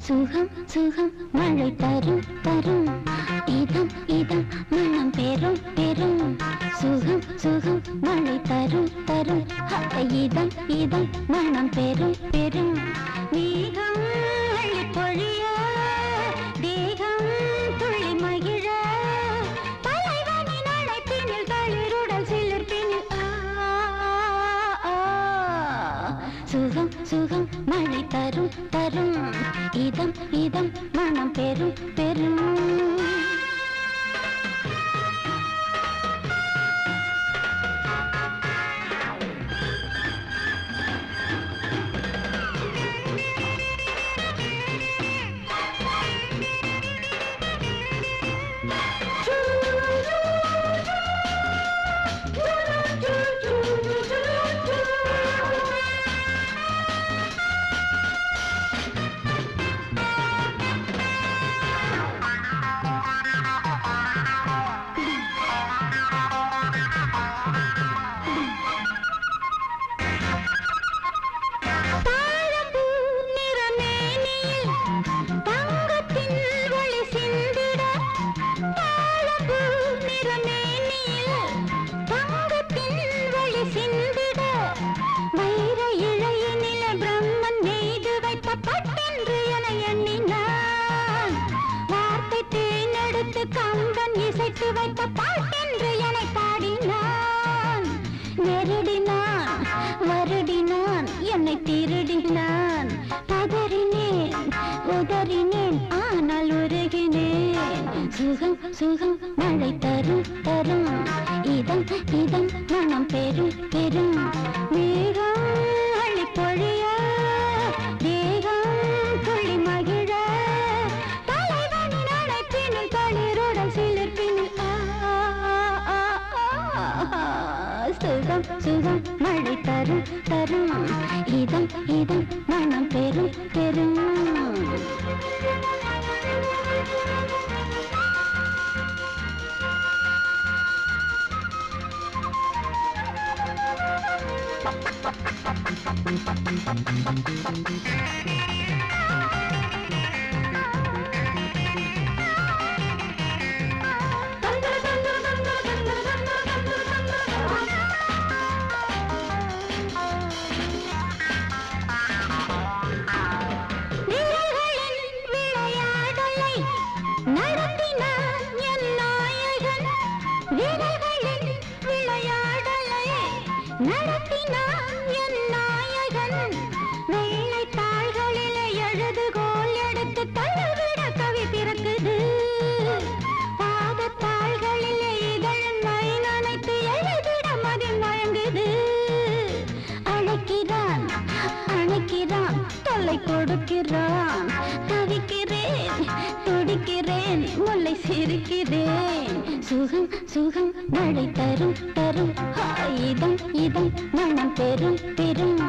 சுகம் சுகம் மழை தரும் தரும் இதம் இதம் மனம் பெரும் பெரும் சுகம் சுகம் மழை தரும் தரும் இதம் இதம் மனம் பெரும் பெரும் மேகம் அள்ளி பொழிய தேகம் துள்ளி மகிழ தலைவனின் அழைப்பினில் தளிருடல் சிலிர்ப்பினில் சுகம் சுகம் மழை தரும் தரும் இதம் இதம் மனம் பெரும் பெரும் கம்பன் இசைத்து வைத்த பாட்டென்று என்னை பாடினான் நெருடினான் வருடினான் என்னை திருடினான் பதறினேன் உதறினேன் ஆனால் உருகினேன் சுகம் சுகம் மழை தரும் தரும் இதம் இதம் மனம் பெரும் பெரும் மேகம் அள்ளி பொழிய தேகம் துள்ளி மகிழ தலைவனின் அழைப்பினில் தளிருடல் சிலிர்ப்பினில் சுகம் சுகம் மழை தரும் தரும் இதம் இதம் மனம் பெரும் பெரும் நடத்தினான் என் நாயகன் வெள்ளை தாள்களிலே எழுதுகோல் எடுத்து தள்ளிவிட கவி பிறக்குது பாதத்தாள்களிலே இதழின் மை நனைத்து எழுதிட மதி மயங்குது அழைக்கிறான் அணைக்கிறான் தொல்லை கொடுக்கிறான் தவிக்கிறேன் துடிக்கிறேன் முல்லை சிரிக்கிறேன் சுகம் சுகம் மழை தரும் தரும் இதம் இதம் மனம் பெரும் பெரும்